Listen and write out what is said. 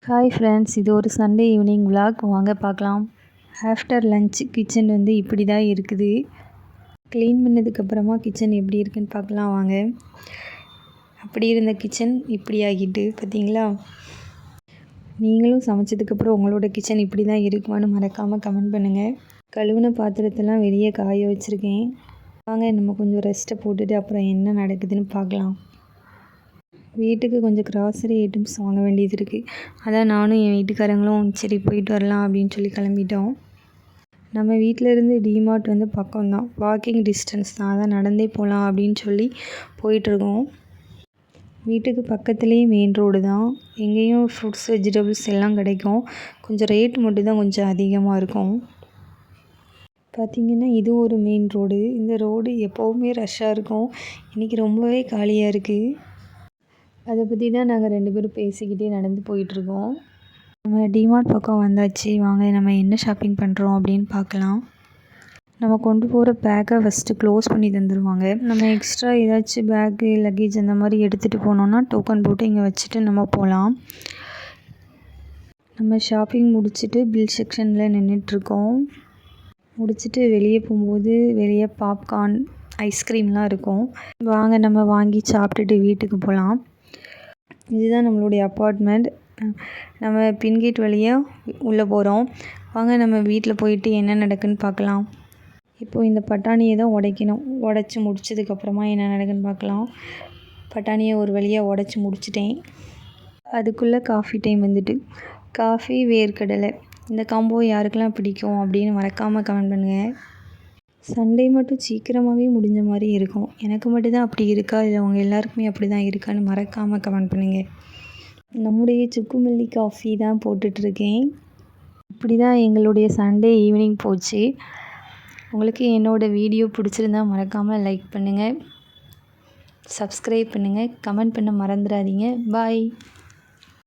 Hi friends, இது ஒரு Sunday evening vlog. வாங்க பார்க்கலாம். ஆஃப்டர் லஞ்ச் கிச்சன் இப்படி தான் இருக்குது. க்ளீன் பண்ணதுக்கப்புறமா கிச்சன் எப்படி இருக்குன்னு பார்க்கலாம் வாங்க. அப்படி இருந்த கிச்சன் இப்படி ஆகிட்டு பார்த்தீங்களா? நீங்களும் சமைச்சதுக்கப்புறம் உங்களோட கிச்சன் இப்படி தான் இருக்குமான்னு மறக்காமல் கமெண்ட் பண்ணுங்கள். கழுவுன பாத்திரத்தெல்லாம் வெளியே காய வச்சுருக்கேன். வாங்க நம்ம கொஞ்சம் ரெஸ்ட்டை போட்டுட்டு அப்புறம் என்ன நடக்குதுன்னு பார்க்கலாம். வீட்டுக்கு கொஞ்சம் கிராசரி ஐட்டம்ஸ் வாங்க வேண்டியது இருக்குது. அதான் நானும் என் வீட்டுக்காரங்களும் சரி போயிட்டு வரலாம் அப்படின்னு சொல்லி கிளம்பிட்டோம். நம்ம வீட்டிலேருந்து டிமார்ட் பக்கம்தான், வாக்கிங் டிஸ்டன்ஸ் தான். அதான் நடந்தே போகலாம் அப்படின்னு சொல்லி போயிட்டுருக்கோம். வீட்டுக்கு பக்கத்துலேயே மெயின் ரோடு தான். எங்கேயும் ஃப்ரூட்ஸ் வெஜிடபிள்ஸ் எல்லாம் கிடைக்கும். கொஞ்சம் ரேட் மட்டும் தான் கொஞ்சம் அதிகமாக இருக்கும். பார்த்திங்கன்னா இது ஒரு மெயின் ரோடு. இந்த ரோடு எப்போவுமே ரஷ்ஷாக இருக்கும். இன்றைக்கி ரொம்பவே காலியாக இருக்குது. அதை பற்றி தான் நாங்கள் 2 பேரும் பேசிக்கிட்டே நடந்து போயிட்டுருக்கோம். நம்ம டிமார்ட் பக்கம் வந்தாச்சு. வாங்க நம்ம என்ன ஷாப்பிங் பண்ணுறோம் அப்படின்னு பார்க்கலாம். நம்ம கொண்டு போகிற பேக்கை ஃபஸ்ட்டு க்ளோஸ் பண்ணி தந்துடுவாங்க. நம்ம எக்ஸ்ட்ரா ஏதாச்சும் பேக்கு லக்கேஜ் அந்த மாதிரி எடுத்துகிட்டு போனோன்னா டோக்கன் போட்டு இங்கே வச்சுட்டு நம்ம போகலாம். நம்ம ஷாப்பிங் முடிச்சுட்டு பில் செக்ஷனில் நின்றுட்டுருக்கோம். முடிச்சுட்டு வெளியே போகும்போது வெளியே பாப்கார்ன் ஐஸ்கிரீம்லாம் இருக்கும். வாங்க நம்ம வாங்கி சாப்பிட்டுட்டு வீட்டுக்கு போகலாம். இதுதான் நம்மளுடைய அப்பார்ட்மெண்ட். நம்ம பின்கேட் வழியாக உள்ளே போகிறோம். வாங்க நம்ம வீட்டில் போயிட்டு என்ன நடக்குதுன்னு பார்க்கலாம். இப்போது இந்த பட்டாணியை தான் உடைக்கணும். உடச்சி முடிச்சதுக்கப்புறமா என்ன நடக்குதுன்னு பார்க்கலாம். பட்டாணியை ஒரு வழியாக உடச்சி முடிச்சிட்டேன். அதுக்குள்ளே காஃபி டைம் காஃபி வேர்க்கடலை இந்த காம்போ யாருக்கெல்லாம் பிடிக்கும் அப்படின்னு மறக்காமல் கமெண்ட் பண்ணுங்கள். சண்டே மட்டும் சீக்கிரமாகவே முடிஞ்ச மாதிரி இருக்கும். எனக்கு மட்டும்தான் அப்படி இருக்கா, இல்லை அவங்க எல்லாருக்குமே அப்படி தான் இருக்கான்னு மறக்காமல் கமெண்ட் பண்ணுங்கள். நம்முடைய சுக்குமல்லி காஃபி தான் போட்டுட்ருக்கேன். இப்படி தான் எங்களுடைய சண்டே ஈவினிங் போச்சு. உங்களுக்கு என்னோடய வீடியோ பிடிச்சிருந்தா மறக்காமல் லைக் பண்ணுங்கள், சப்ஸ்கிரைப் பண்ணுங்கள், கமெண்ட் பண்ண மறந்துடாதீங்க. பாய்.